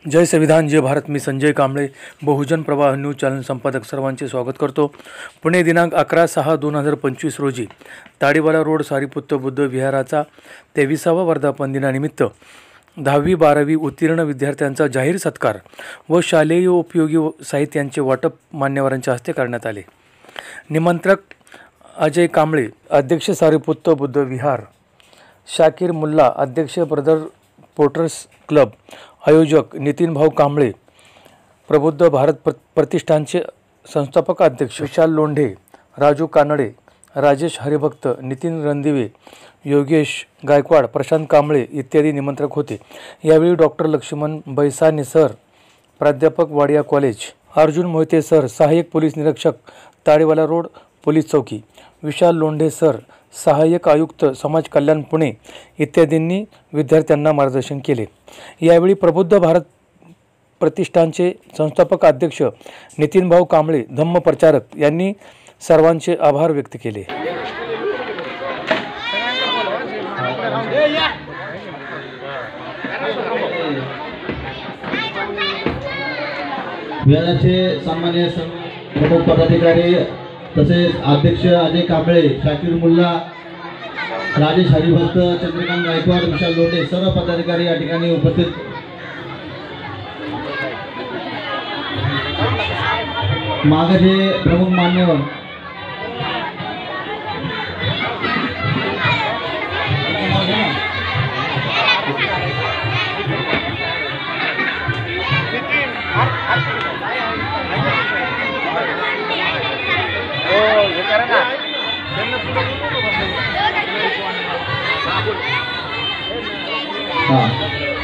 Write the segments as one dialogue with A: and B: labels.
A: जय संविधान जय भारत. मी संजय कांबळे, बहुजन प्रवाह news channel संपादक सर्वांचे स्वागत करतो. पुणे दिनांक 11/6/2025 रोजी ताडीवाला रोड सारीपुत्त बुद्ध विहाराचा 23वा वर्धापन दिनानिमित्त 10वी-12वी उत्तीर्ण विद्यार्थ्यांचा जाहीर सत्कार व शालेय उपयोगी साहित्यांचे वाटप मान्यवरांच्या हस्ते करण्यात आले. निमंत्रक अजय कांबळे, अध्यक्ष सारीपुत्त बुद्ध विहार, शाकीर मुल्ला, अध्यक्ष ब्रदर पोर्टर्स क्लब, आयोजक नितीन भाऊ कांबळे, प्रबुद्ध भारत प्रतिष्ठानचे संस्थापक अध्यक्ष विशाल लोंढे, राजू कानडे, राजेश हरिभक्त, नितीन रणदिवे, योगेश गायकवाड, प्रशांत कांबळे इत्यादी निमंत्रक होते. यावेळी डॉक्टर लक्ष्मण बैसाने सर, प्राध्यापक वाडिया कॉलेज, अर्जुन मोहिते सर, सहाय्यक पोलीस निरीक्षक ताडीवाला रोड पोलीस चौकी, विशाल लोंढे सर, सहाय्यक आयुक्त समाज कल्याण पुणे इत्यादींनी विद्यार्थ्यांना मार्गदर्शन केले. यावेळी प्रबुद्ध भारत प्रतिष्ठानचे संस्थापक अध्यक्ष नितीन भाऊ कांबळे, धम्म प्रचारक यांनी सर्वांचे आभार व्यक्त केले.
B: विहाराचे सन्माननीय प्रमुख पदाधिकारी तसेच अध्यक्ष अजय कांबळे, शाकीर मुल्ला, राजेश हरिभक्त, चंद्रकांत गायकवाड, विशाल लोंढे सर्व पदाधिकारी या ठिकाणी उपस्थित. मागचे प्रमुख मान्यवर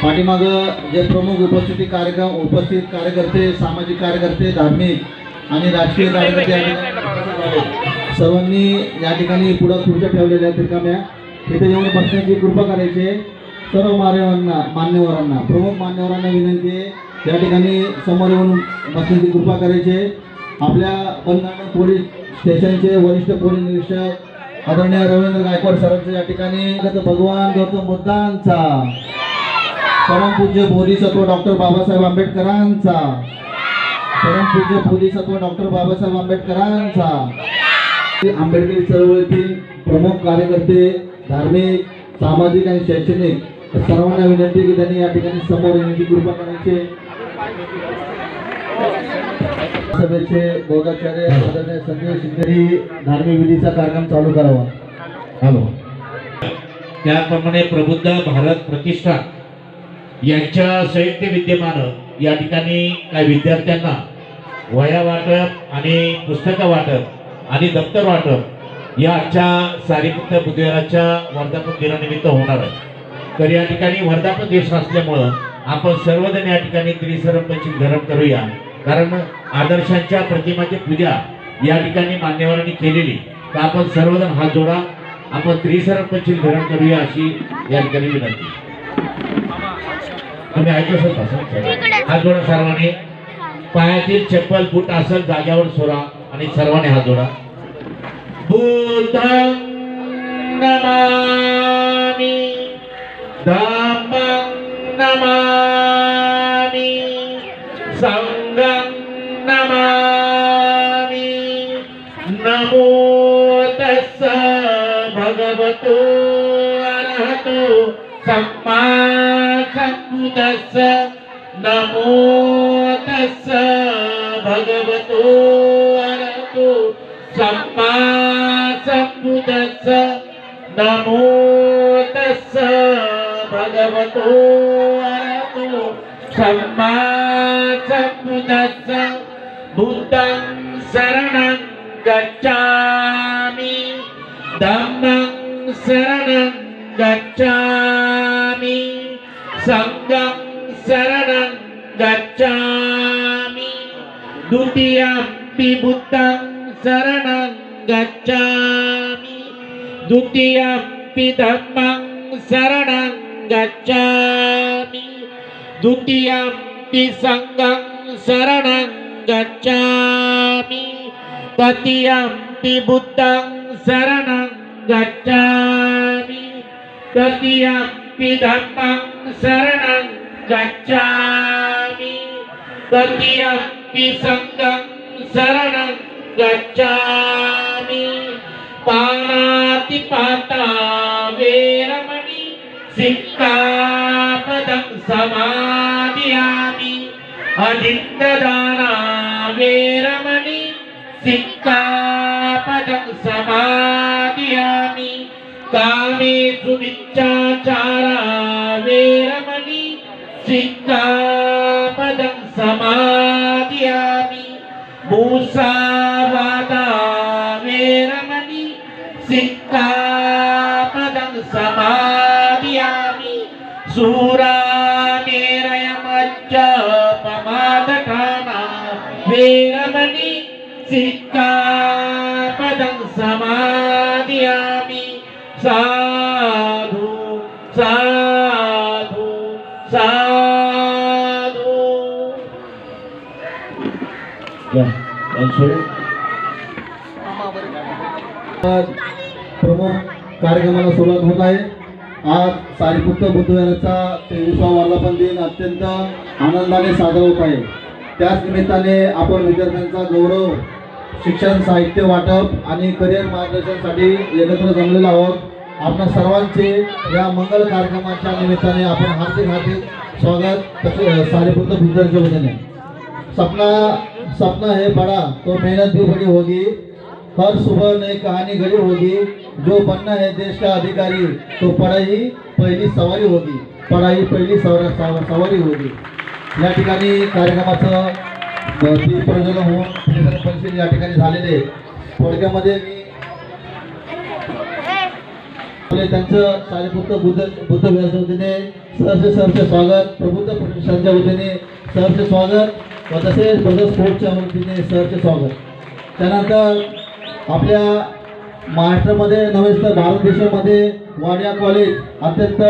B: पाठीमाग जे प्रमुख उपस्थित कार्यकर्ते, सामाजिक कार्यकर्ते, धार्मिक आणि राजकीय कार्यकर्ते सर्वांनी या ठिकाणी पुढे खुर्च्या ठेवलेल्या आहेत रिकाम्या. तिथे येऊन बसण्याची कृपा करायची. सर्व मान्यवरांना प्रमुख मान्यवरांना विनंती आहे या ठिकाणी समोर येऊन बसण्याची कृपा करायची. आपल्या बंधारण पोलीस स्टेशनचे वरिष्ठ पोलीस निरीक्षक आदरणीय रवींद्र गायकवाड सरांचे या ठिकाणी भगवान गौतम बुद्धांचा, परमपूज्य बोधिसत्व डॉक्टर बाबासाहेब आंबेडकरांचा, परमपूज्य बोधिसत्व डॉक्टर बाबासाहेब आंबेडकरांचा, आंबेडकरी चळवळीतील प्रमुख कार्यकर्ते, धार्मिक, सामाजिक आणि शैक्षणिक सर्वांना विनंती की त्यांनी या ठिकाणी समोर येण्याची कृपा करायची. सभेचे बोधाचार्य आदरणीय संजय शिंदे धार्मिक विधीचा कार्यक्रम चालू करावा. हॅलो.
C: त्याप्रमाणे प्रबुद्ध भारत प्रतिष्ठान यांच्या संयुक्त विद्यमानं या ठिकाणी काही विद्यार्थ्यांना वह्या वाटप आणि पुस्तकं वाटप आणि दप्तर वाटप या आजच्या सारीपुत्त बुद्धविहाराच्या वर्धापन दिनानिमित्त होणार आहे. तर या ठिकाणी वर्धापन दिवस असल्यामुळं आपण सर्वजण या ठिकाणी त्रिसर्वपंची धरण करूया. कारण आदर्शांच्या प्रतिमाची पूजा या ठिकाणी मान्यवरांनी केलेली, तर आपण सर्वजण हात जोडा, आपण त्रिसर्वपंची धरण करूया अशी या ठिकाणी विनंती. तुम्ही ऐकू शकता. हात जोडा सर्वांनी. पायातील चप्पल बूट असेल जाग्यावर सोडा आणि सर्वांनी हात जोडा. बुद्धं नमामि, धम्मं नमामि, संघं नमामि. नमो तस्स भगवतो अरहतो सम्मा सम्बुद्धस्स. नमो तस्स भगवतो अरहतो सम्मा सम्बुद्धस्स. नमो तस्स भगवतो अरहतो सम्मा सम्बुद्धस्स. बुद्धं शरणं गच्छामि, धम्मं शरणं गच्छामि, संघं शरणं गच्छामि. द्वितीयंपि बुद्धं शरणं गच्छामि, द्वितीयंपि धम्मं शरणं गच्छामि, द्वितीयंपि संघं शरणं गच्छामि, तृतीयंपि बुद्धं शरणं गच्छामि, तृतीयंपि धम्मं शरणं गच्छामि, तृतीयम्पि संघं शरणं गच्छामि पाणातिपाता वेरमणि सिक्खापदं समादियामि अदित्तदाना वेरमणि सिक्खापदं समादियामि कामेषु मिथ्याचारा वेरमणि सिक्खापदं समादियामि मूसावादा वेरमणि सिक्खापदं समादियामि सूरामेरयमज्जपमादठाना वेरमणि सिक्खापदं समादियामि साधु साधु साधु
B: प्रमुख कार्यक्रमाला सुरुवात होत आहे। आज सारीपुत्र बुद्धविहाराचा 23वा वर्धापन दिन अत्यंत आनंदाने साजरा होत आहे। त्याच निमित्ताने आपण विद्यार्थ्यांचा गौरव, शिक्षण साहित्य वाटप आणि करिअर मार्गदर्शनासाठी एकत्र जमलेलो आहोत। आपण सर्वांचे या मंगल कार्यक्रमाच्या निमित्ताने आपण हार्दिक स्वागत सारीपुत्र बुद्धविहाराच्या वतीने। सपना है बड़ा तो मेहनत भी बड़ी होगी, हर सुबह नई कहानी घड़ी होगी, जो बनना है देश का अधिकारी तो पढ़ाई पहिली सवारी होगी, पढ़ाई पहिली सवारी होगी। या ठिकाणी कार्यक्रमाचं प्रयोजन होऊन परिषद या ठिकाणी झालेले। थोडक्यामध्ये मी त्यांचं सारीपुत्र बुद्धविहाराच्या वतीने सहर्ष स्वागत, प्रबुद्ध प्रतिष्ठानच्या वतीने सहर्ष स्वागत व तसेच ब्रदर स्पोर्ट्सच्या वतीने सहर्ष स्वागत। त्यानंतर आपल्या महाराष्ट्रामध्ये नव्हे तर भारत देशामध्ये वाडिया कॉलेज अत्यंत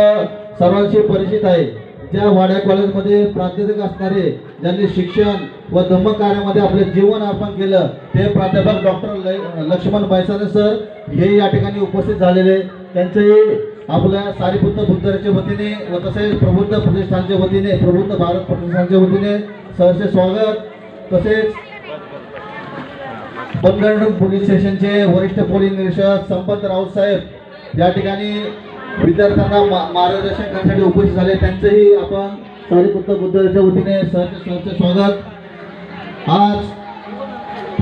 B: सर्वांशी परिचित आहे। ज्या वाडिया कॉलेजमध्ये प्राध्यापक असणारे, ज्यांनी शिक्षण व धम्मकार्यामध्ये आपले जीवन अर्पण केलं, ते प्राध्यापक डॉक्टर लक्ष्मण बैसाने सर हे या ठिकाणी उपस्थित झालेले। त्यांचेही आपल्या सारीपुत्र बुद्धविहाराच्या वतीने व तसेच प्रबुद्ध प्रतिष्ठानच्या वतीने, प्रबुद्ध भारत प्रतिष्ठानच्या वतीने सहर्ष स्वागत। तसेच बनगड पोलीस स्टेशनचे वरिष्ठ पोलीस निरीक्षक संपत राऊत साहेब या ठिकाणी विद्यार्थ्यांना मार्गदर्शन करण्यासाठी उपस्थित झाले। त्यांचेही आपण सारीपुत्र बुद्धविहाराच्या वतीने सहर्ष स्वागत। आज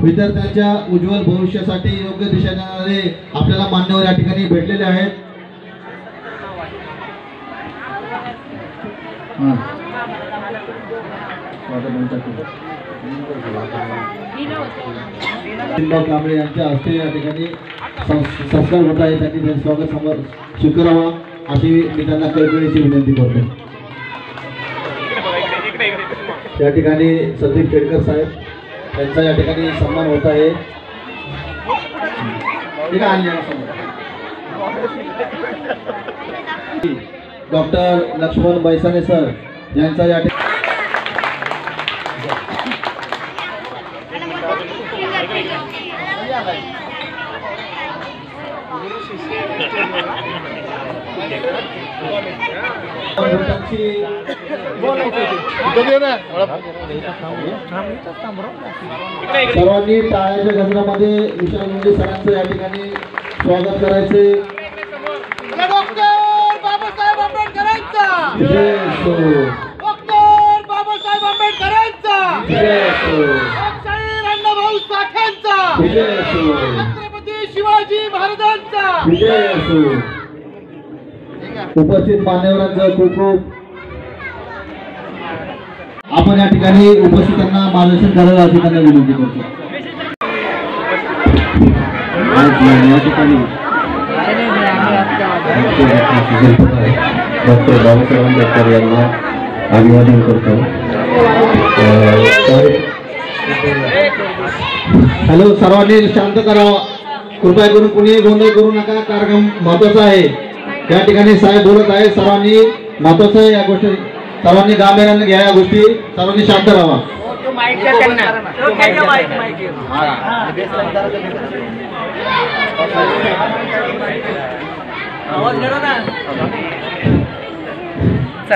B: विद्यार्थ्यांच्या उज्ज्वल भविष्यासाठी योग्य दिशा देणारे आपल्याला मान्यवर या ठिकाणी भेटलेले आहेत। कांबळे यांच्या हस्ते या ठिकाणी संस्कार होत आहे। त्यांनी त्यांचे स्वागत स्वीकारावा अशी मी त्यांना कळकळीची विनंती करतो। या ठिकाणी संदीप केडकर साहेब त्यांचा या ठिकाणी सन्मान होत आहे। डॉक्टर लक्ष्मण बैसाने सर यांचा या ठिकाणी सर्वांनी टाळ्याच्या गजरामध्ये विशाल मुंडे सरांचं या ठिकाणी स्वागत करायचे।
D: डॉक्टर बाबासाहेब आंबेडकरांचा
B: जय असो,
D: डॉक्टर बाबासाहेब आंबेडकरांचा
B: जय असो,
D: डॉक्टर अण्णाभाऊ साठेंचा
B: विजय असो,
D: छत्रपती शिवाजी महाराजांचा
B: विजय असो। उपस्थित मान्यवरांचं खूप आपण या ठिकाणी उपस्थितांना मार्गदर्शन करायला अशी त्यांना विनंती करतो। या ठिकाणी डॉक्टर बाबासाहेब आंबेडकर यांना अभिवादन करतो। हॅलो, सर्वांनी शांत करावा, कृपया करून कुणीही गोंधळ करू नका। कार्यक्रम महत्वाचा आहे, या ठिकाणी साहेब बोलत आहे। सर्वांनी महत्वाचं आहे या गोष्टी, सर्वांनी गांभीर्याने घ्या या गोष्टी, सर्वांनी शांत राहा।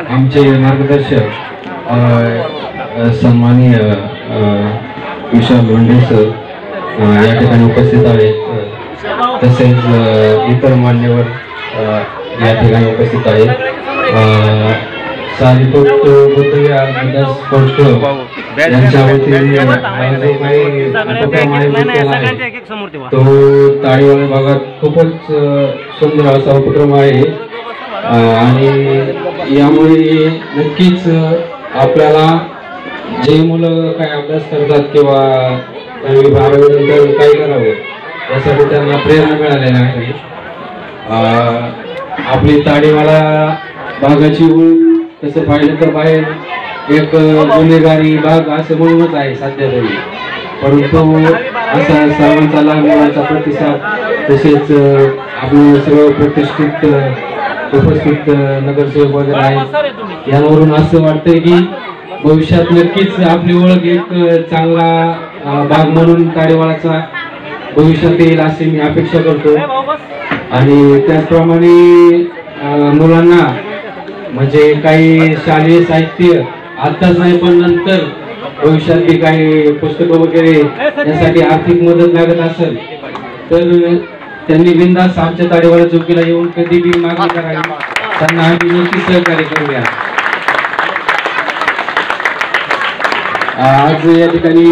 E: आमचे मार्गदर्शक सन्माननीय विशाल लोंढे सर या ठिकाणी उपस्थित आहेत, तसेच इतर मान्यवर या ठिकाणी उपस्थित आहेत. सारीपुत बुद्धविहार विकास स्पोर्ट्स क्लब यांच्या वतीने जो काही उपक्रम आयोजित केला आहे तो ताळीवाला भागात खूपच सुंदर असा उपक्रम आहे आणि यामुळे नक्कीच आपल्याला जे मुलं काय अभ्यास करतात किंवा 10वी-12वी नंतर काय करावं यासाठी त्यांना प्रेरणा मिळालेली आहे. आपली ताडीवाला भागाची ओळख तसं पाहिलं तर बाहेर एक गुन्हेगारी भाग असं म्हणूनच आहे सध्या तरी, परंतु असा सर्वांचा लहान मुलांचा प्रतिसाद तसेच आपले सर्व प्रतिष्ठित उपस्थित नगरसेवक वगैरे आहेत यावरून असं वाटतंय की भविष्यात नक्कीच आपली ओळख एक चांगला भाग म्हणून ताडेवाळाचा भविष्यात येईल अशी मी अपेक्षा करतो. आणि त्याचप्रमाणे मुलांना म्हणजे काही शालेय साहित्य आत्ताच नाही पण नंतर भविष्यातली काही पुस्तकं वगैरे यासाठी आर्थिक मदत लागत असेल तर त्यांनी बिनधास्त आमच्या ताडेवाला चौकीला येऊन कधी बी मागणी करावी, त्यांना आम्ही नक्की सहकार्य करूया. आज या ठिकाणी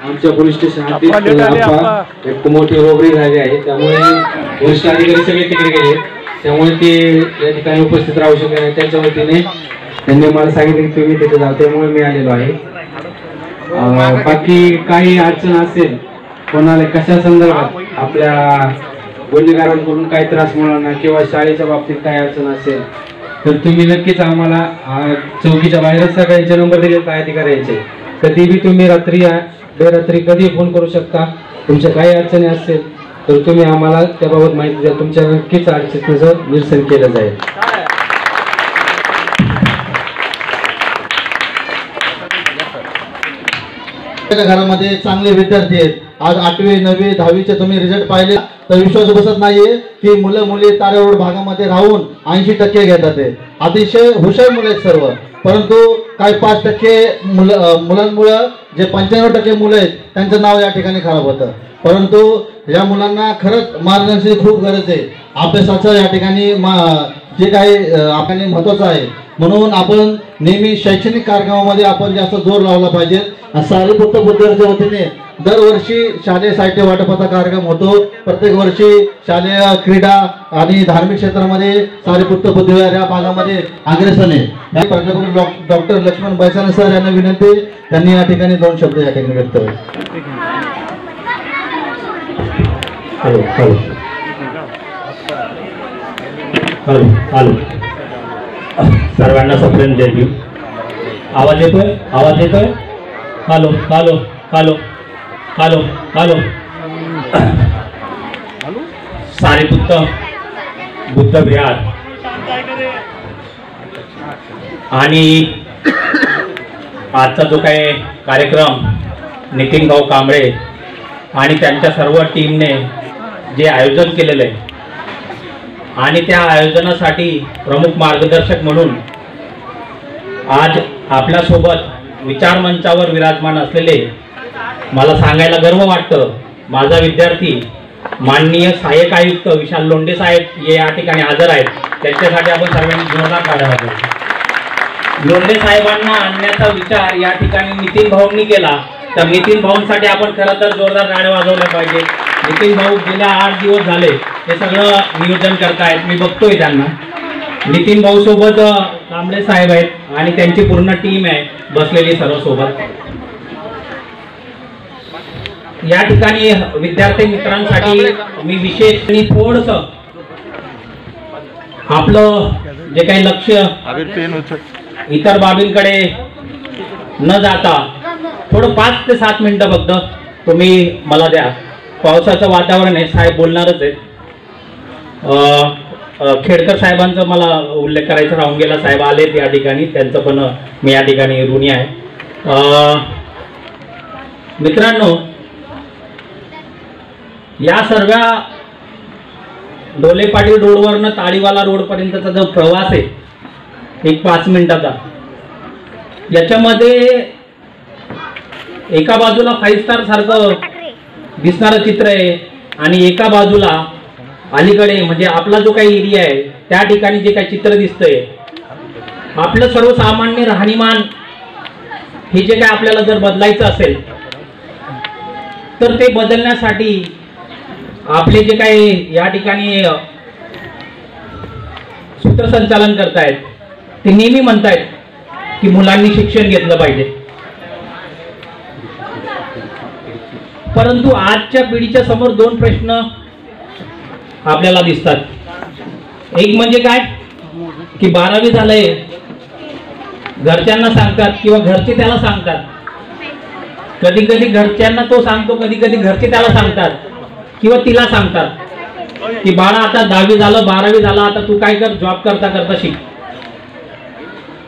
E: आमच्या पोलीस स्टेशन हद्दीत एक मोठी रोबरी झाली आहे, त्यामुळे वरिष्ठ अधिकारी सगळे तिकडे गेले, त्यामुळे ते या ठिकाणी उपस्थित राहू शकले नाही. त्यांच्या वतीने त्यांनी मला सांगितले की तुम्ही तिथे जा, त्यामुळे मी आलेलो आहे. बाकी काही अडचण असेल कोणाला कशा संदर्भात आपल्या गुन्हेगारांकडून काही त्रास मुलांना किंवा शाळेच्या बाबतीत काही अडचण असेल तर तुम्ही नक्कीच आम्हाला चौकीच्या बाहेरच सगळ्यांचे नंबर दिले काय अधिकाऱ्यांचे, कधी बी तुम्ही रात्री बेरात्री कधी फोन करू शकता. तुमच्या काही अडचणी असेल तर तुम्ही आम्हाला त्याबाबत माहिती द्या, तुमच्या नक्कीच अडचणीचं निरसन केलं जाईल.
B: घरामध्ये चांगले विद्यार्थी आहेत. आज 8वी 9वी 10वीचे तुम्ही रिझल्ट पाहिले तर विश्वास बसत नाहीये की मुलं मुली तारे रोड भागामध्ये राहून 80% घेतात. ते अतिशय हुशार मुलं आहेत सर्व, परंतु काही 5% मुलांमुळं जे 95% मुलं आहेत त्यांचं नाव या ठिकाणी खराब होतं. परंतु या मुलांना खरंच मार्गदर्शनाची खूप गरज आहे. अभ्यासाचं या ठिकाणी जे काही आपल्याला महत्त्वाचं आहे, म्हणून आपण नेहमी शैक्षणिक कार्यक्रमामध्ये आपण जास्त जोर लावला पाहिजे. सारीपुत बुद्धविहाराच्या वतीने दरवर्षी शालेय साहित्य वाटपाचा कार्यक्रम होतो. प्रत्येक वर्षी शालेय क्रीडा आणि धार्मिक क्षेत्रामध्ये सारीपुत बुद्धविहार या भागामध्ये अग्रेसर आहे. प्राध्यापक डॉक्टर लक्ष्मण बैसाने सर यांना विनंती, त्यांनी या ठिकाणी 2 शब्द या ठिकाणी व्यक्त केले.
F: हॅलो हॅलो हॅलो हॅलो सर्वांना सप्रेम जय भीम. आवाज येतोय? आवाज येतोय? Hello hello hello hello hello Sariput Buddhavihar आणि आजचा जो काही कार्यक्रम नितीन भाऊ कांबळे आणि त्यांच्या सर्व टीमने जे आयोजन केलेलं आहे आणि त्या आयोजनासाठी प्रमुख मार्गदर्शक म्हणून आज आपल्यासोबत विचार मंचावर विराजमान असलेले, मला सांगायला गर्व वाटतं, माझा विद्यार्थी माननीय सहाय्यक आयुक्त विशाल लोंढे साहेब हे या ठिकाणी हजर आहेत. त्यांच्यासाठी आपण सर्वांनी जोरदार टाळ्या वाजवू. लोंढे साहेबांना आणण्याचा विचार या ठिकाणी नितीन भाऊंनी केला, तर नितीन भाऊंसाठी आपण खरं तर जोरदार टाळ्या वाजवल्या पाहिजे. नितीन भाऊ गेल्या 8 दिवस झाले हे सगळं नियोजन करतायत, मी बघतोय त्यांना. नितीन भाऊ सोबत कांबळे साहेब आहेत आणि त्यांची पूर्ण टीम आहे बसलेली सर्व सोबत. या ठिकाणी विद्यार्थी मित्रांसाठी मी विशेष आणि थोडस आपलं जे काही लक्ष इतर बाबींकडे न जाता थोडं 5 ते 7 मिनिटं फक्त तुम्ही मला द्या. पावसाचं वातावरण आहे, साहेब बोलणारच आहेत. खेडकर साहेबांचा मला उल्लेख करायचा राहून गेला, साहेब आलेत या ठिकाणी, त्यांचं पण मी या ठिकाणी ऋणी आहे. मित्रांनो, या सर्व ढोले पाटील रोडवरनं ताळीवाला रोडपर्यंतचा जो प्रवास आहे एक 5 मिनिटाचा, याच्यामध्ये एका बाजूला 5 स्टार सारखं दिसणारं चित्र आहे आणि एका बाजूला अलीकडे म्हणजे आपला जो काही एरिया आहे त्या ठिकाणी जे काही चित्र दिसतंय, आपलं सर्वसामान्य राहणीमान हे जे काय आपल्याला जर बदलायचं असेल तर ते बदलण्यासाठी आपले जे काही या ठिकाणी सूत्रसंचालन करतायत ते नेहमी म्हणतायत की मुलांनी शिक्षण घेतलं पाहिजे, परंतु आजच्या पिढीच्या समोर 2 प्रश्न आपल्याला दिसतात। एक म्हणजे काय की 12वी झालंय, घरच्यांना सांगतात किंवा घरचे त्याला सांगतात, कधी कधी घरच्यांना तो सांगतो, कधी कधी घरचे त्याला सांगतात किंवा तिला सांगतात की बाळा आता 10वी झालं 12वी झालं, आता तू काय कर, जॉब करता करता शिक।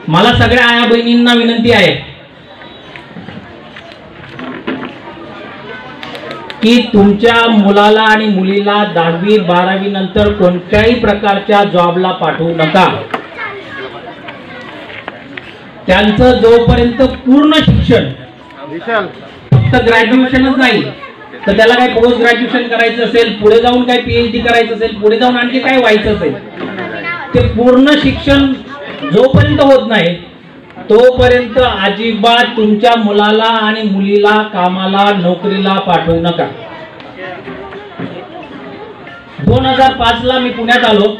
F: मला सगळ्या आया बहिणींना विनंती आहे की तुमच्या मुलाला आणि मुलीला 10वी 12वी नंतर कोणत्याही प्रकारच्या जॉबला पाठवू नका। त्यांचं जोपर्यंत पूर्ण शिक्षण, फक्त ग्रॅज्युएशनच नाही तर त्याला काय पोस्ट ग्रॅज्युएशन करायचं असेल, पुढे जाऊन काय PhD करायचं असेल, पुढे जाऊन आणखी काय व्हायचं असेल, ते पूर्ण शिक्षण जोपर्यंत होत नाही तोपर्यंत अजिबात तुमच्या मुलाला आणि मुलीला कामाला नोकरीला पाठवू नका। 2005 ला मी पुण्यात आलो,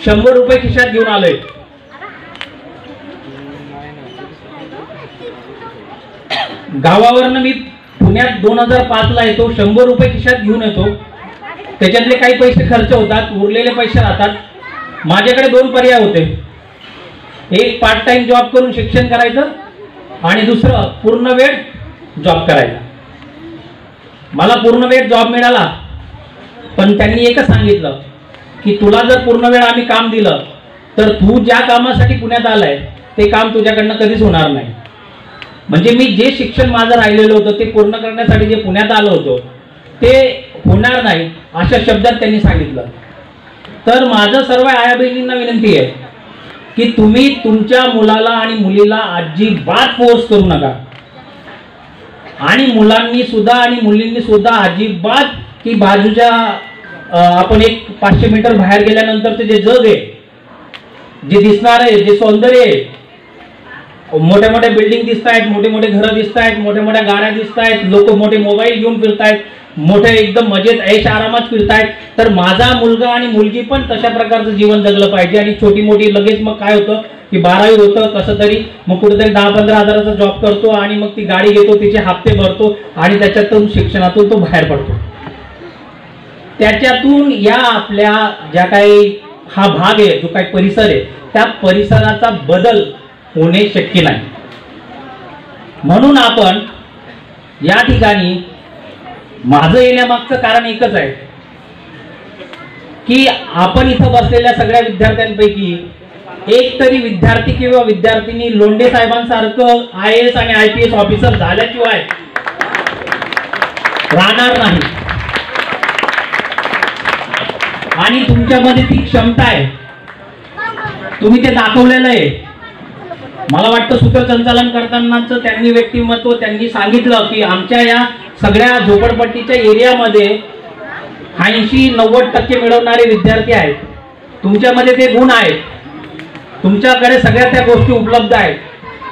F: 100 रुपये खिशात घेऊन आलोय। गावावरनं मी पुण्यात 2005 ला येतो, 100 रुपये खिशात घेऊन येतो, त्याच्यातले काही पैसे खर्च होतात, उरलेले पैसे राहतात। माझ्याकडे 2 पर्याय होते, एक पार्ट टाइम जॉब करून शिक्षण करायचं आणि दुसरं पूर्ण वेळ जॉब करायचा। मला पूर्ण वेळ जॉब मिळाला, पण त्यांनी एकच सांगितलं की तुला जर पूर्ण वेळ आम्ही काम दिलं तर तू ज्या कामासाठी पुण्यात आलाय ते काम तुझ्याकडनं कधीच होणार नाही। म्हणजे मी जे शिक्षण माझं राहिलेलं होतं ते पूर्ण करण्यासाठी जे पुण्यात आलो होतो ते होणार नाही अशा शब्दात त्यांनी सांगितलं। तर माझं सर्व आया बहिणींना विनंती आहे की तुम्ही तुमच्या मुलाला आणि मुलीला अजिबात फोर्स करू नका, आणि मुलांनी सुद्धा आणि मुलींनी सुद्धा अजिबात की बाजूच्या आपण एक 500 मीटर बाहेर गेल्यानंतरचे जे जग आहे, जे दिसणार आहे, जे सौंदर्य आहे, मोठ्या मोठ्या बिल्डिंग दिसत आहेत, मोठे मोठे घरं दिसत आहेत, मोठ्या मोठ्या गाड्या दिसत आहेत, लोक मोठे मोबाईल घेऊन फिरतायत, मोठे एकदम मजेत ऐश आरामात फिरतायत, तर माझा मुलगा आणि मुलगी पण तशा प्रकारचं जीवन जगलं पाहिजे। आणि छोटी मोठी लगेच मग काय होतं की 12वी होतं कसं तरी, मग कुठेतरी 10-15 हजाराचा जॉब करतो आणि मग ती गाडी घेतो, तिचे हप्ते भरतो आणि त्याच्यातून शिक्षणातून तो बाहेर पडतो। त्याच्यातून या आपल्या ज्या काही हा भाग आहे, जो काही परिसर आहे, त्या परिसराचा बदल होणे शक्य नाही। म्हणून आपण या ठिकाणी, माझं येण्यामागचं कारण एकच आहे की आपण इथं बसलेल्या सगळ्या विद्यार्थ्यांपैकी एक तरी विद्यार्थी किंवा विद्यार्थिनी लोंढे साहेबांसारखं IAS आणि IPS ऑफिसर झाल्याशिवाय राहणार नाही। आणि तुमच्यामध्ये ती क्षमता आहे, तुम्ही ते दाखवलेलं आहे। मला वाटतं सूत्रसंचालन करतानाच त्यांनी व्यक्तिमत्व त्यांनी सांगितलं की आमच्या या सगळ्या झोपडपट्टीच्या एरियामध्ये 80-90% मिळवणारे विद्यार्थी आहेत। तुमच्यामध्ये ते गुण आहेत, तुमच्याकडे सगळ्या त्या गोष्टी उपलब्ध आहेत।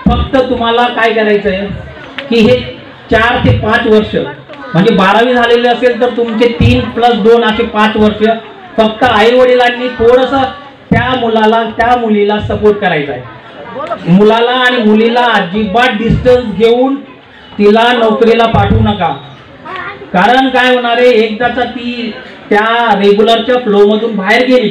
F: फक्त तुम्हाला काय करायचं आहे की हे 4 ते 5 वर्ष, म्हणजे 12वी झालेले असेल तर तुमचे 3 + 2 असे 5 वर्ष फक्त आई वडिलांनी थोडंसं त्या मुलाला त्या मुलीला सपोर्ट करायचा आहे। मुलाला आणि मुलीला अजिबात डिस्टन्स घेऊन तिला नोकरीला पाठवू नका, कारण काय होणार आहे, एकदाचा ती त्या रेग्युलरच्या फ्लो मधून बाहेर गेली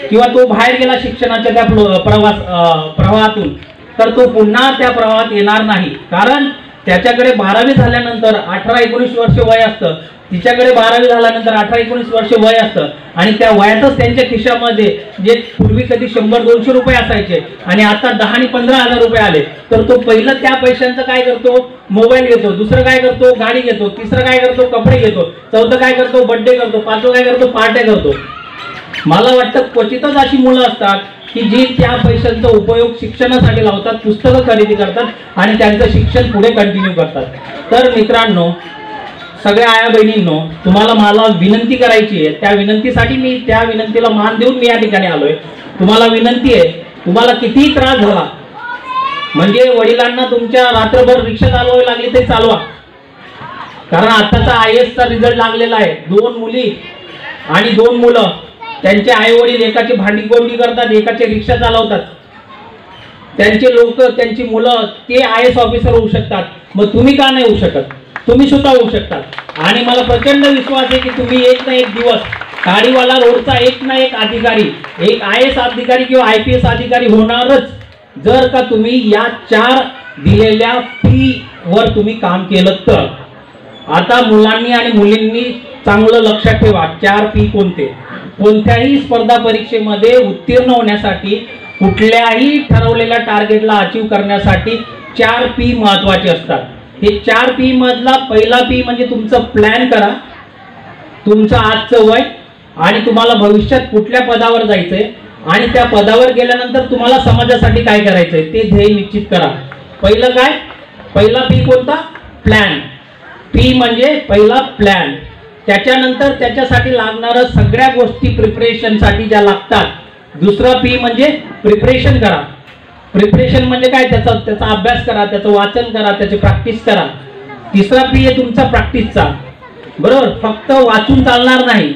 F: किंवा तो बाहेर गेला शिक्षणाच्या त्या प्रवाहातून, तर तो पुन्हा त्या प्रवाहात येणार नाही। कारण त्याच्याकडे 12वी झाल्यानंतर 18-19 वर्ष वय असतं, तिच्याकडे 12वी झाल्यानंतर 18-19 वर्ष वय असतं, आणि त्या वयातच त्यांच्या खिशामध्ये जे पूर्वी कधी 100-200 रुपये असायचे आणि आता 10 आणि 15 हजार रुपये आले, तर तो पहिलं त्या पैशांचं काय करतो, मोबाईल घेतो, दुसरं काय करतो, गाडी घेतो, तिसरं काय करतो, कपडे घेतो, चौथं काय करतो, बर्थडे करतो, पाचवं काय करतो, पार्ट्या करतो। मला वाटतं क्वचितच अशी मुलं असतात की की जी त्या पैशांचा उपयोग शिक्षणासाठी लावतात, पुस्तकं खरेदी करतात आणि त्यांचं शिक्षण पुढे कंटिन्यू करतात. तर मित्रांनो, सगळ्या आया बहिणींनो, तुम्हाला मला विनंती करायची आहे. त्या विनंतीसाठी मी त्या विनंतीला मान देऊन मी या ठिकाणी आलोय. तुम्हाला विनंती आहे, तुम्हाला कितीही त्रास झाला, म्हणजे वडिलांना तुमच्या रात्रभर रिक्षा चालवावी लागली तरी चालवा, कारण आताचा IAS चा रिझल्ट लागलेला आहे. 2 मुली आणि 2 मुलं, त्यांचे आई वडील एकाची भांडी कोंडी करतात, एकाचे रिक्षा चालवतात. त्यांचे लोक, त्यांची मुलं ते IAS ऑफिसर होऊ शकतात. मग तुम्ही का नाही होऊ शकत? तुम्ही सुद्धा होऊ शकतात. आणि मला प्रचंड विश्वास आहे की तुम्ही एक ना एक दिवस ताडीवाला रोडचा एक ना एक अधिकारी, एक IAS अधिकारी किंवा IPS अधिकारी होणारच, जर का तुम्ही या 4 दिलेल्या P वर तुम्ही काम केलं तर. आता मुलांनी आणि मुलींनी चांगलं लक्षात ठेवा, 4 P कोणते? कोणत्याही स्पर्धा परीक्षेमध्ये उत्तीर्ण होण्यासाठी, कुठल्याही ठरवलेल्या टार्गेटला अचीव करण्यासाठी 4 P महत्वाचे असतात. हे 4 P मधला पहिला P म्हणजे तुमचं प्लॅन करा, तुमचं आजचं वय आणि तुम्हाला भविष्यात कुठल्या पदावर जायचंय आणि त्या पदावर गेल्यानंतर तुम्हाला समाजासाठी काय करायचंय ते ध्येय निश्चित करा. पहिलं काय? पहिला P कोणता? प्लॅन. P म्हणजे पहिला प्लॅन. त्याच्यानंतर त्याच्यासाठी लागणाऱ्या सगळ्या गोष्टी प्रिपरेशनसाठी ज्या लागतात. दुसरा P म्हणजे प्रिपरेशन करा. प्रिपरेशन म्हणजे काय? त्याचा अभ्यास करा, त्याचं वाचन करा, त्याची प्रॅक्टिस करा. तिसरा P आहे तुमचा प्रॅक्टिसचा, बरोबर. फक्त वाचून चालणार नाही,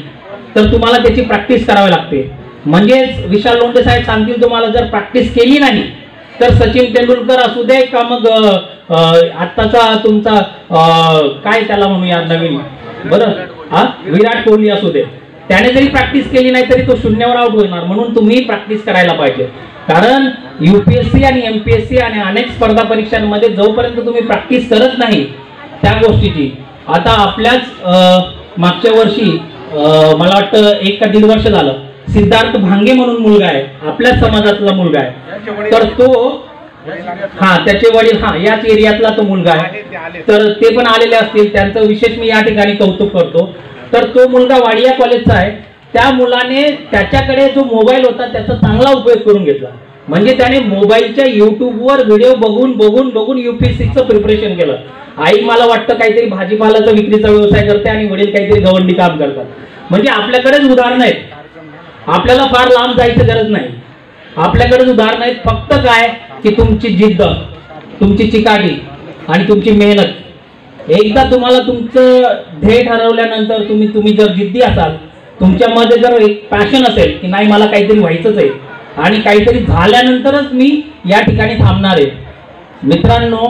F: तर तुम्हाला त्याची प्रॅक्टिस करावी लागते. म्हणजेच विशाल लोंढे साहेब सांगतील तुम्हाला, जर प्रॅक्टिस केली नाही तर सचिन तेंडुलकर असू दे का मग आत्ताचा तुमचा काय त्याला म्हणूया नवीन, बरं, विराट कोहली असू दे, त्याने जरी प्रॅक्टिस केली नाही तरी तो शून्यावर आउट होणार. म्हणून तुम्ही प्रॅक्टिस करायला पाहिजे. कारण UPSC आणि MPSC आणि अनेक स्पर्धा परीक्षांमध्ये जोपर्यंत तुम्ही प्रॅक्टिस करत नाही त्या गोष्टीची. आता आपल्याच मागच्या वर्षी मला वाटतं 1 का 1.5 वर्ष झालं, सिद्धार्थ भांगे म्हणून मुलगा आहे, आपल्याच समाजातला मुलगा आहे. तर तो त्याचे वडील याच एरियातला तो मुलगा आहे. तर ते पण आलेले असतील, त्यांचं विशेष मी या ठिकाणी कौतुक करतो. तर तो मुलगा वाडिया कॉलेजचा आहे. त्या मुलाने त्याच्याकडे जो मोबाईल होता त्याचा चांगला उपयोग करून घेतला. म्हणजे त्याने मोबाईलच्या YouTubeवर व्हिडिओ बघून UPSCचं प्रिपरेशन केलं. आई मला वाटतं काहीतरी भाजीपालाचा विक्रीचा व्यवसाय करते आणि वडील काहीतरी गवंडी काम करतात. म्हणजे आपल्याकडेच उदाहरणं आहेत, आपल्याला फार लांब जायचं गरज नाही. आपल्याकडेच उदाहरणं आहेत. फक्त काय की तुमची जिद्द, तुमची चिकाटी आणि तुमची मेहनत. एकदा तुम्हाला तुमचं ध्येय ठरवल्यानंतर तुम्ही जर जिद्दी असाल, तुमच्यामध्ये जर एक पॅशन असेल की नाही मला काहीतरी व्हायचंच आहे आणि काहीतरी झाल्यानंतरच मी या ठिकाणी थांबणार आहे. मित्रांनो,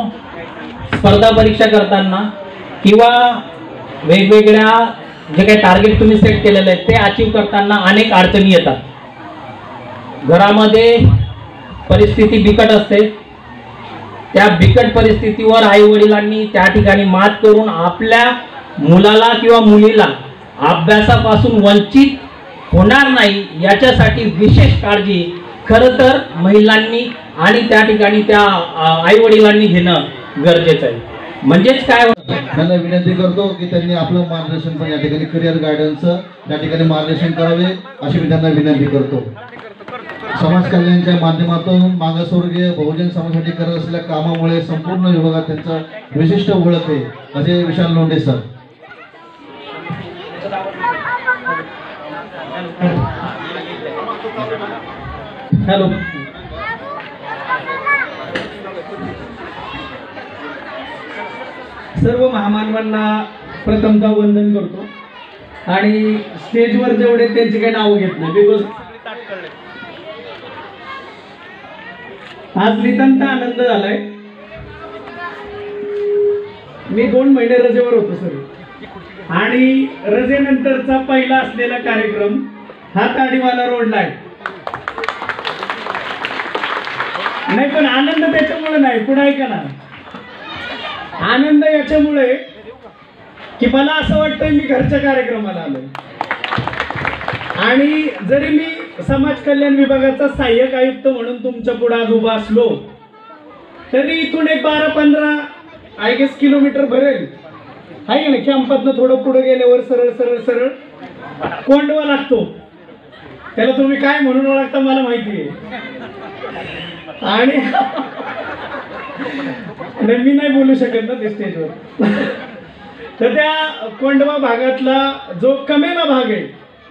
F: स्पर्धा परीक्षा करताना किंवा वेगवेगळ्या जे काही टार्गेट तुम्ही सेट केलेले आहेत ते अचीव करताना अनेक अडचणी येतात. घरामध्ये परिस्थिती बिकट असते. त्या बिकट परिस्थितीवर आई वडिलांनी त्या ठिकाणी मात करून आपल्या मुलाला किंवा मुलीला अभ्यासापासून वंचित होणार नाही याच्यासाठी विशेष काळजी खरं तर महिलांनी आणि त्या ठिकाणी त्या आई वडिलांनी घेणं गरजेचं आहे. म्हणजेच काय
B: त्यांना विनंती करतो की त्यांनी आपलं मार्गदर्शन पण या ठिकाणी करिअर गायडन्सचं त्या ठिकाणी मार्गदर्शन करावे अशी मी त्यांना विनंती करतो. समाज कल्याणाच्या माध्यमातून मागासवर्गीय बहुजन समाजासाठी करत असलेल्या कामामुळे संपूर्ण विभागात त्यांचं विशिष्ट ओळख आहे असे विशाल लोंढे सर.
G: हॅलो, सर्व महामानवांना प्रथमतः वंदन करतो आणि स्टेजवर जेवढे त्यांची काही नावं घेत नाही, बिकॉज आज नितांत आनंद झालाय. मी 2 महिने रजेवर होतो सर आणि रजेनंतरचा पहिला असलेला कार्यक्रम हा ताडीवाला रोडला आहे. नाही पण आनंद त्याच्यामुळे नाही, पुढे ऐका ना, आनंद याच्यामुळे की मला असं वाटतंय मी घरच्या कार्यक्रमाला आलोय. आणि जरी मी समाज कल्याण विभागाचा सहाय्यक आयुक्त म्हणून तुमच्या पुढे आज उभा असलो तरी इथून एक 12-15 आय गेस किलोमीटर भरेल आहे ना. कॅम्पातनं थोडं पुढे गेल्यावर सरळ सरळ सरळ कोंडवा लागतो. त्याला तुम्ही काय म्हणून ओळखता मला माहिती आहे. आणि नाही, मी नाही बोलू शकत ना ते स्टेजवर. तर त्या कोंडवा भागातला जो कमेला भाग आहे,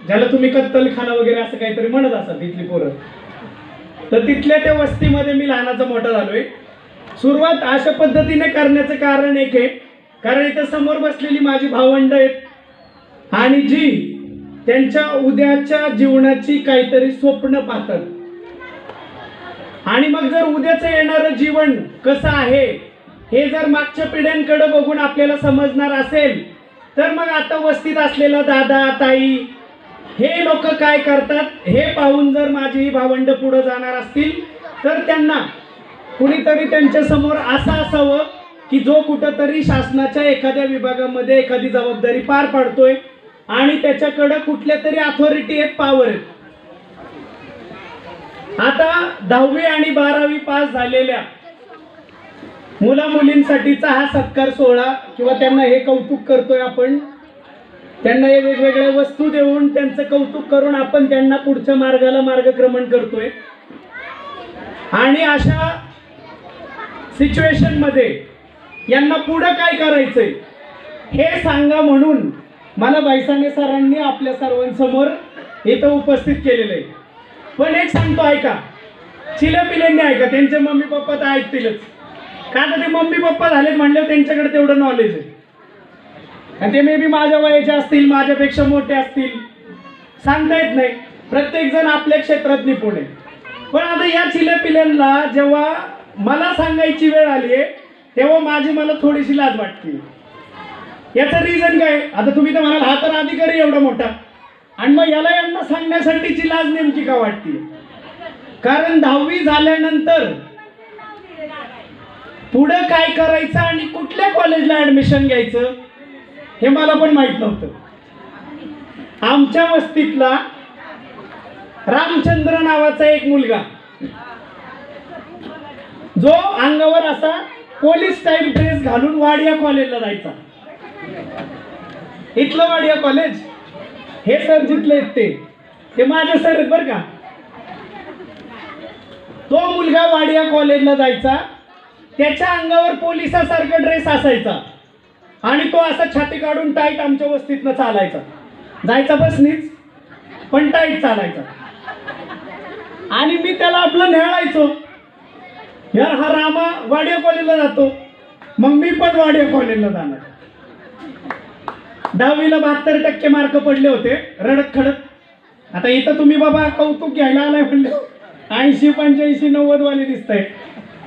G: ज्याला तुम्ही कत्तलखाना वगैरे असं काहीतरी म्हणत असाल तिथली पोरं, तर तिथल्या त्या वस्तीमध्ये मी लहानाचा मोठा झालोय. सुरुवात अशा पद्धतीने करण्याचं कारण एक आहे, कारण इथं समोर बसलेली माझी भावंड आहेत आणि जी त्यांच्या उद्याच्या जीवनाची काहीतरी स्वप्न पाहतात. आणि मग जर उद्याचं येणारं जीवन कसं आहे हे जर मागच्या पिढ्यांकडे बघून आपल्याला समजणार असेल, तर मग आता वस्तीत असलेला दादा ताई हे लोक काय करतात हे पाहून जर माझी ही भावंड पुढे जाणार असतील, तर त्यांना कुणीतरी त्यांच्या समोर असं असावं की जो कुठंतरी शासनाच्या एखाद्या विभागामध्ये एखादी जबाबदारी पार पाडतोय आणि त्याच्याकडे कुठल्या तरी अथॉरिटी आहेत, पॉवर आहेत. आता 10वी आणि 12वी पास झालेल्या मुला मुलींसाठीचा हा सत्कार सोहळा किंवा त्यांना हे कौतुक करतोय आपण, त्यांना हे वेगवेगळ्या वस्तू देऊन त्यांचं कौतुक करून आपण त्यांना पुढच्या मार्गाला मार्गक्रमण करतोय. आणि अशा सिच्युएशन मध्ये यांना पुढं काय करायचंय हे सांगा म्हणून मला बाईसाने सरांनी आपल्या सर्वांसमोर इथं उपस्थित केलेलं आहे. पण एक सांगतो ऐका, चिल्या पिल्यांनी ऐका, त्यांचे मम्मी पप्पा तर ऐकतीलच, का तर ते मम्मी पप्पा झालेत म्हणल्यावर त्यांच्याकडे तेवढं नॉलेज आहे आणि ते मे बी माझ्या वयाचे असतील, माझ्यापेक्षा मोठे असतील, सांगता येत नाही. प्रत्येक जण आपल्या क्षेत्रात निपुण आहे. पण आता या चिल्या पिल्यांना जेव्हा मला सांगायची वेळ आली आहे तेव्हा मला थोडीशी लाज वाटते. याचं रिझन काय? आता तुम्ही तर म्हणाल हा तर अधिकारी एवढा मोठा, आणि मग यांना सांगण्यासाठीची लाज नेमकी का वाटते? कारण 10वी झाल्यानंतर पुढं काय करायचं आणि कुठल्या कॉलेजला ऍडमिशन घ्यायचं हे मला पण माहित नव्हतं. आमच्या वस्तीतला रामचंद्र नावाचा एक मुलगा, जो अंगावर असा पोलीस टाईप ड्रेस घालून वाडिया कॉलेजला जायचा. इथलं वाडिया कॉलेज, हे सर जिथले आहेत ते माझे सर आहेत बरं का. तो मुलगा वाडिया कॉलेजला जायचा, त्याच्या अंगावर पोलिसासारखा ड्रेस असायचा आणि तो असा छाती काढून टाईट आमच्या वस्तीतनं चालायचा. जायचा बसनीच पण टाईट चालायचा. आणि मी त्याला आपलं न्याळायचो, यार हा रामा वाडिया कॉलेजला जातो, मग मी पण वाडिया कॉलेजला जाणार. 10वीला 72% मार्क पडले होते रडत खडत. आता इथं तुम्ही बाबा कौतुक घ्यायला आलाय म्हणले 80, 85, 90 वाले दिसतंय.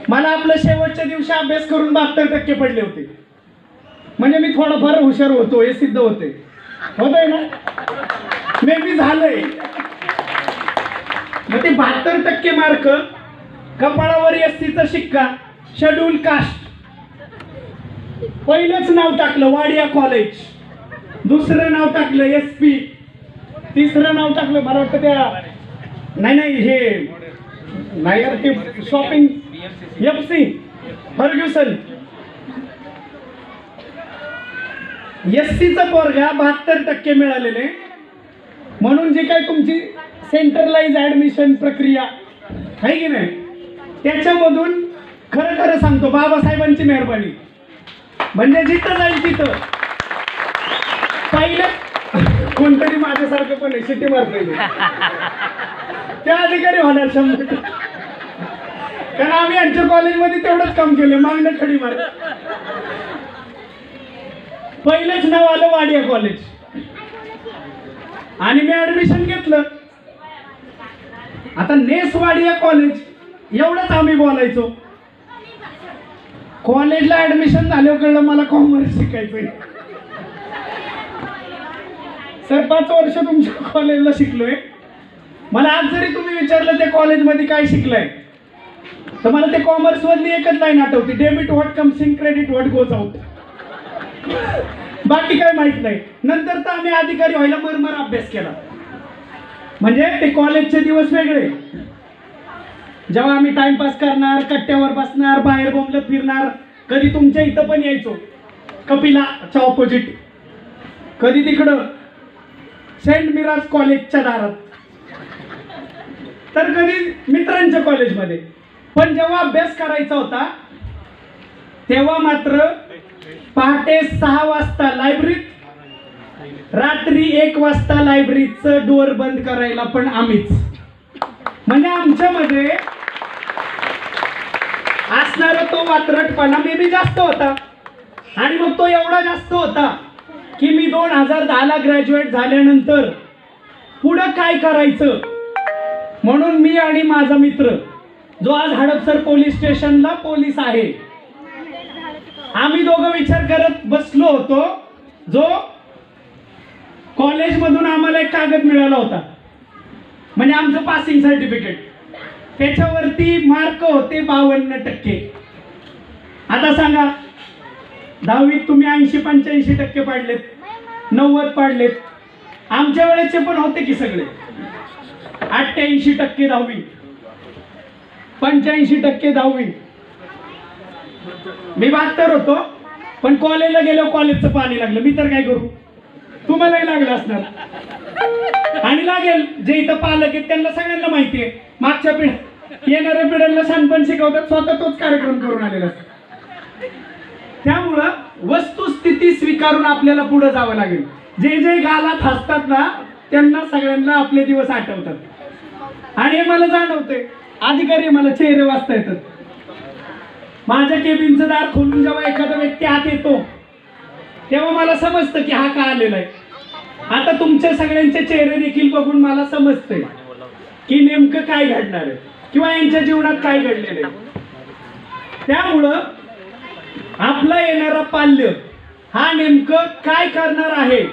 G: मला आपलं शेवटच्या दिवशी अभ्यास करून 72% पडले होते. म्हणजे मी थोडंफार हुशार होतो हे सिद्ध होते. होतंय ना, मे बी झालंय. मग ते 72% मार्क, कपाळावर एसटीचा शिक्का, शेड्यूल कास्ट. पहिलंच नाव टाकलं वाडिया कॉलेज, दुसरं नाव टाकलं SP, तिसरं नाव टाकलं मला वाटतं त्या नाही हे नाही यार ते शॉपिंग FC फर्ग्युसन. SCचा पोरगा 72% मिळालेले. म्हणून जी काही तुमची सेंट्रलाइज ऍडमिशन प्रक्रिया आहे की नाही, त्याच्यामधून खरं खरं सांगतो बाबासाहेबांची मेहरबानी. म्हणजे जिथं जाईल तिथं पहिलं कोणतरी माझ्यासारखं पण शिटी मारता येईल त्या अधिकारी होणार 100%. कारण आम्ही आमच्या कॉलेजमध्ये तेवढंच काम केलं, मागणं खडी मार. पहिलंच नाव आलं वाडिया कॉलेज आणि मी ऍडमिशन घेतलं. आता नेस वाडिया कॉलेज एवढंच आम्ही बोलायचो. कॉलेजला ऍडमिशन झाल्यावर कळलं मला कॉमर्स शिकायचंय. सर 5 वर्ष तुमच्या कॉलेजला शिकलोय. मला आज जरी तुम्ही विचारलं त्या कॉलेजमध्ये काय शिकलाय तर मला ते कॉमर्स मधली एकच लाईन आठवते, debit what comes in, credit what goes out. बाकी काय माहित नाही. नंतर तर आम्ही अधिकारी व्हायला मरमर अभ्यास केला. म्हणजे ते कॉलेजचे दिवस वेगळे, जेव्हा आम्ही टाइमपास करणार, कट्ट्यावर बसणार, बाहेर बोंबलत फिरणार. कधी तुमच्या इथं पण यायचो कपिलाच्या ऑपोजिट, कधी तिकडं सेंट मिराज कॉलेजच्या दारात. तर कधी मित्रांच्या कॉलेजमध्ये. पण जेव्हा अभ्यास करायचा होता तेव्हा मात्र पहाटे 6 वाजता लायब्ररीत, रात्री 1 वाजता लायब्ररीचं डोअर बंद करायला पण आम्हीच. म्हणजे आमच्यामध्ये असणारा तो वात्रटपणा मे बी जास्त होता. आणि मग तो एवढा जास्त होता की मी 2010ला ग्रॅज्युएट झाल्यानंतर पुढं काय करायचं म्हणून मी आणि माझा मित्र जो आज हडपसर पोलीस स्टेशनला पोलीस आहे, आम्ही दोघं विचार करत बसलो होतो. जो कॉलेजमधून आम्हाला एक कागद मिळाला होता, म्हणजे आमचं पासिंग सर्टिफिकेट. त्याच्यावरती मार्क होते 52%. आता सांगा 10वीत तुम्ही 80-85% पाडलेत, 90 पाडलेत. आमच्या वेळेचे पण होते की सगळे 88% 10वी, 85% 10वी. मी 72 होतो, पण कॉलेजला गेलो कॉलेजचं पाणी लागलं. मी तर काय करू, तुम्हालाही लागलं असणार आणि लागेल. जे इथं पालक आहेत त्यांना सगळ्यांना माहिती आहे, मागच्या येणाऱ्या पिढ्यांना शानपण शिकवतात, स्वतः तोच कार्यक्रम करून आलेला. त्यामुळं वस्तुस्थिती स्वीकारून आपल्याला पुढे जावं लागेल. जे जे गालात हसतात ना त्यांना सगळ्यांना आपले दिवस आठवतात. आणि हे मला जाणवते, अधिकारी मला चेहरे वाचता येतात. माझ्या केबिनचं दार खोलून जेव्हा एखादा व्यक्ती आत येतो तेव्हा मला समजतं की हा का आलेला आहे. आता तुमच्या सगळ्यांचे चेहरे देखील बघून मला समजतंय की नेमकं काय घडणार आहे किंवा यांच्या जीवनात काय घडलेलं आहे. त्यामुळं आपला येणारा पाल्य हा नेमकं काय करणार आहे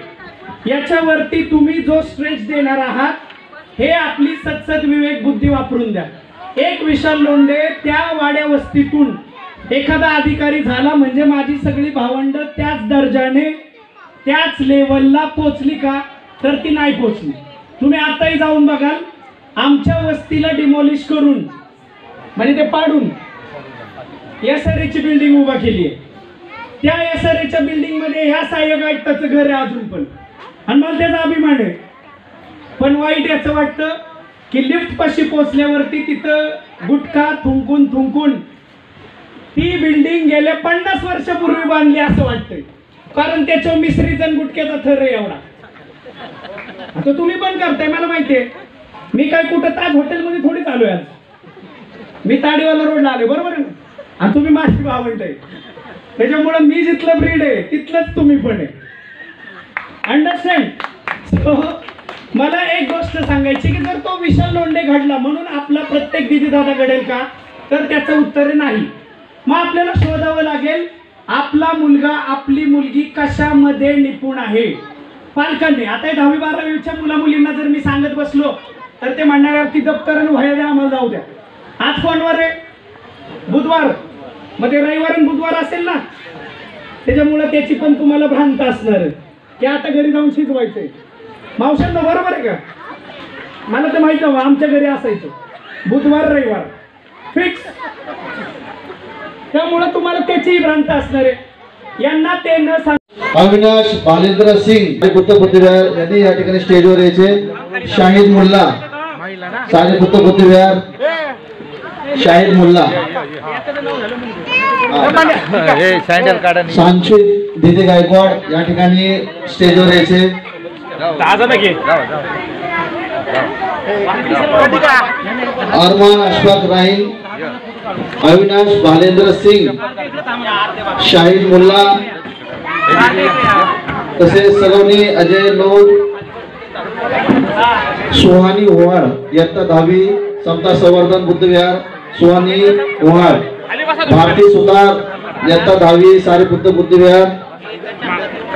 G: याच्यावरती तुम्ही जो स्ट्रेच देणार आहात हे आपली सत्सद विवेक बुद्धी वापरून द्या. एक विशाल लोंढे त्या वाड्या वस्तीतून एखादा अधिकारी झाला म्हणजे माझी सगळी भावंड त्याच दर्जाने त्याच लेवलला पोचली का, तर ती नाही पोचली. तुम्ही आताही जाऊन बघाल, आमच्या वस्तीला डिमॉलिश करून म्हणजे ते पाडून एसआरएची बिल्डिंग उभा केली आहे. त्या एसआरएच्या बिल्डिंग मध्ये ह्या सहाय्यक आयुक्ताचं घर आहे अजून पण, आणि मला त्याचा अभिमान आहे. पण वाईट याचं वाटतं की लिफ्ट पाशी पोचल्यावरती तिथं गुटखा थुंकून थुंकून ती बिल्डिंग गेल्या 50 वर्षापूर्वी बांधली असं वाटतंय, कारण त्याच्यावर मिश्रीजन गुटख्याचा थर आहे एवढा. आता तुम्ही पण करताय मला माहितीये. मी काय कुठं ताज हॉटेलमध्ये थोडी चालू आहे आज, मी ताडीवाला रोडला आले, बरोबर आहे ना. आणि तुम्ही माझी भावंड आहे, त्याच्यामुळं मी जिथलं ब्रीड आहे तिथलंच तुम्ही पण आहे. अंडरस्टँड. मला एक गोष्ट सांगायची की जर तो विशाल लोंढे घडला म्हणून आपला प्रत्येक दिदी दादा घडेल का, तर त्याचं उत्तर नाही. मग आपल्याला शोधावं लागेल आपला मुलगा आपली मुलगी कशामध्ये निपुण आहे. पालकांनी आता 10वी 12वीच्या मुला मुलींना जर मी सांगत बसलो तर ते म्हणणार की दप्तर आणि वह्या द्या आम्हाला, जाऊ द्या. आज कोणवार आहे, बुधवार, मग ते रविवार आणि बुधवार असेल ना, त्याच्यामुळे त्याची पण तुम्हाला भ्रांत असणार की आता घरी जाऊन शिकवायचंय. मावशांना बरोबर आहे का, मला तर माहित आहे आमच्या घरी असायचं बुधवार रविवार फिक्स. त्यामुळे तुम्हाला त्याचीही भ्रांत असणार आहे. यांना ते न सांग.
B: अविनाश भालेंद्र सिंग पुत्र बुद्धिविहार यांनी या ठिकाणी स्टेजवर यायचे. शाहिद मुल्ला सारे पुत्र बुद्धिविहार, शाहिद मुल्ला, सांचित दिदी गायकवाड या ठिकाणी स्टेजवर यायचे. अरमान अशफाक राहील, अविनाश भालेंद्र सिंग, शाहिद मुल्ला, तसेच सलोनी अजय लोड, सुहानी ओहाळ इयत्ता 10वी समता संवर्धन बुद्धविहार, सुहानी ओहाळ. भारती सुतार इयत्ता 10वी सारीपुत्र बुद्धविहार.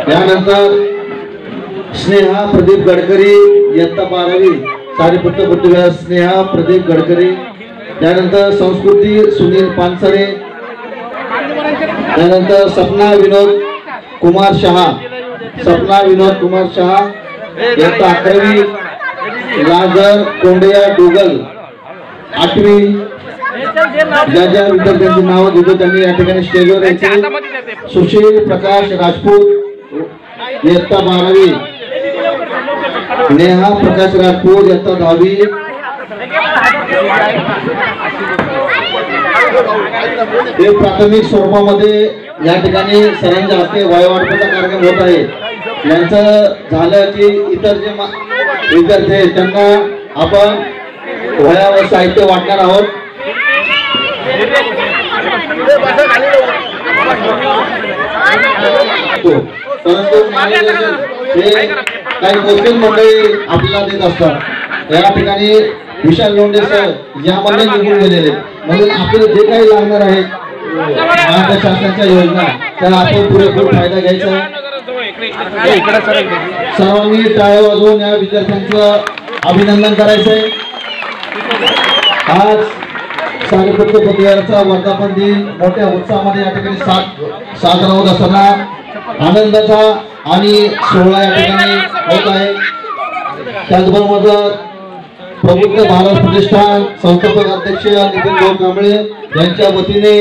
B: यानंतर स्नेहा प्रदीप गडकरी इयत्ता 12वी सारीपुत्र बुद्धविहार, स्नेहा प्रदीप गडकरी. त्यानंतर संस्कृती सुनील पानसरे. त्यानंतर सपना विनोद कुमार शहा, सपना विनोद कुमार शहा इयत्ता 11वी. लाजर कोंडिया डुगल 8वी. ज्या ज्या विद्यार्थ्यांची नावं दिली त्यांनी या ठिकाणी स्टेजवर यायचे. सुशील प्रकाश राजपूत इयत्ता 12वी. नेहा प्रकाश राजपूत इयत्ता 10वी. हे प्राथमिक स्वरूपामध्ये या ठिकाणी सरांच्या हस्ते वयवाटपाचा कार्यक्रम होत आहे. यांचं झालं की इतर जे विद्यार्थी आहेत त्यांना आपण वह्या व साहित्य वाटणार आहोत. परंतु हे काही मोजकेच मंडळी आपल्याला देत असतात. या ठिकाणी विशाल लोंढे सर यामध्ये निघून गेलेले, म्हणून आपल्याला जे काही लागणार आहे महाराष्ट्र शासनाच्या योजना त्याला आपण पुरेपूर फायदा घ्यायचा. सर्वांनी टाळ्या वाजवून या विद्यार्थ्यांचं अभिनंदन करायचंय. आज सारीपुत्र बुद्धविहाराचा वर्धापन दिन मोठ्या उत्साहामध्ये या ठिकाणी साजरा होत असताना आनंदाचा आणि सोहळा या ठिकाणी होत आहे. त्याचबरोबर प्रबुद्ध भारत प्रतिष्ठान संस्थापक अध्यक्ष नितीन भाऊ कांबळे यांच्या वतीने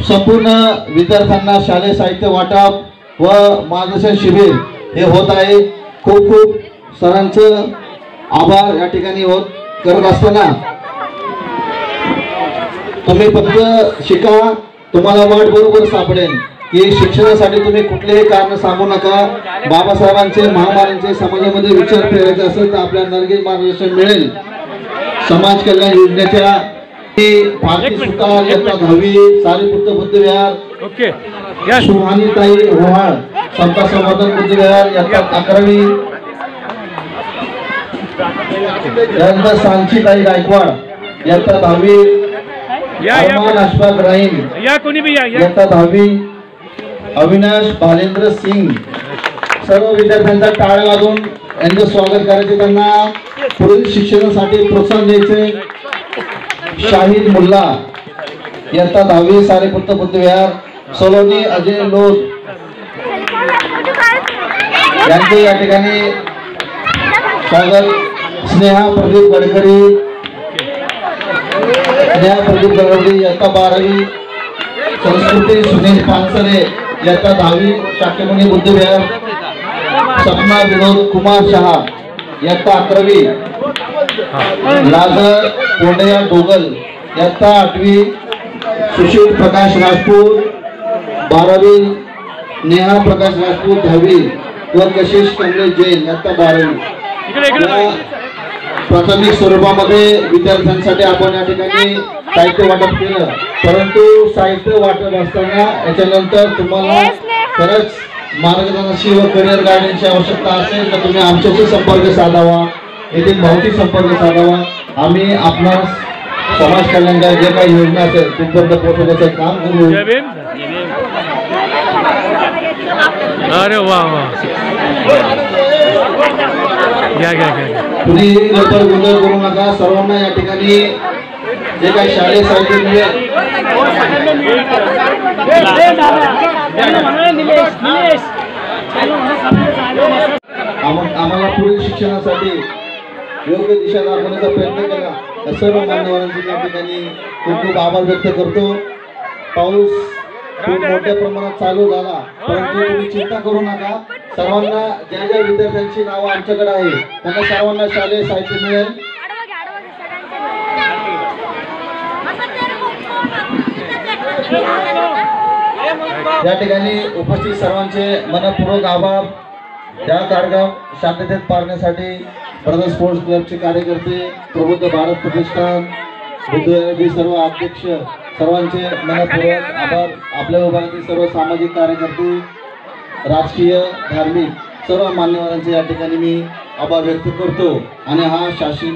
B: संपूर्ण विद्यार्थ्यांना शालेय साहित्य वाटप व मार्गदर्शन शिबिर हे होत आहे. खूप खूप सरांचं आभार या ठिकाणी करत असताना तुम्ही फक्त शिका, तुम्हाला वाट बरोबर सापडेल की शिक्षणासाठी तुम्ही कुठलेही कारण सांगू नका. बाबासाहेबांचे महामारींचे समाजामध्ये विचार फेरायचे असेल तर आपल्याला नर्गिस मार्गदर्शन मिळेल. समाज कल्याण योजनेच्या भारती सुतार इयत्ता 10वी सारीपुत्र बुद्धविहार, सुहानीताई ओहाळ समता संवर्धन बुद्धविहार इयत्ता 11वी, त्यानंतर सांचीताई गायकवाड इयत्ता 10वी, अरमान अशफाक राहीम इयत्ता 10वी, अविनाश भालेंद्र सिंग. सर्व विद्यार्थ्यांचा टाळ्या वाजवून यांचं स्वागत करायचे, त्यांना पुढील शिक्षणासाठी प्रोत्साहन द्यायचे. शाहिद मुल्ला इयत्ता 10वी सारीपुत्र बुद्धविहार, सलोनी अजय लोध यांचे या ठिकाणी स्वागत. स्नेहा प्रदीप गडकरी इयत्ता 12वी, संस्कृती सुनील पानसरे इयत्ता 10वी शाक्यमुनी बुद्धविहार, सपना विनोद कुमार शहा इयत्ता 11वी, लाजर कोंडया डोगल इयत्ता 8वी, सुशील प्रकाश राजपूत 12वी, नेहा प्रकाश राजपूत 10वी व कशिश कमलेश जैन इयत्ता 12वी. प्राथमिक स्वरूपामध्ये विद्यार्थ्यांसाठी आपण या ठिकाणी साहित्य वाटप केलं, परंतु साहित्य वाटप असताना याच्यानंतर तुम्हाला खरंच मार्गदर्शनाची व करिअर गायडन्सची आवश्यकता असेल तर तुम्ही आमच्याशी संपर्क साधावा, येथील भाऊशी संपर्क साधावा. आम्ही आपणास समाज कल्याणच्या जे काही योजना असेल तिथपर्यंत पोहोचवण्याचं काम करू.
A: अरे वा वा,
B: कुणी लवकर गोंधळ करू नका. सर्वांना या ठिकाणी जे काही शालेय साहित्य मिळेल आम्हाला पुढील शिक्षणासाठी योग्य दिशा दाखवण्याचा प्रयत्न केला. सर्व मान्यवरांचे या ठिकाणी खूप खूप आभार व्यक्त करतो. पाऊस खूप मोठ्या प्रमाणात चालू झाला, परंतु तुम्ही चिंता करू नका. सर्वांना ज्या ज्या विद्यार्थ्यांची नावं आमच्याकडे आहे त्यांना सर्वांना शालेय साहित्य मिळेल. या ठिकाणी उपस्थित सर्वांचे मनपूर्वक आभार. या कार्यक्रम शांततेत पारण्यासाठी ब्रदर स्पोर्ट्स क्लबचे कार्यकर्ते, प्रबुद्ध भारत प्रतिष्ठान, बुद्धविहाराचे सर्व अध्यक्ष सर्वांचे मनपूर्वक आभार. आपल्या विभागातील सर्व सामाजिक कार्यकर्ते, राजकीय धार्मिक सर्व मान्यवरांचे या ठिकाणी मी आभार व्यक्त करतो. आणि हा शासन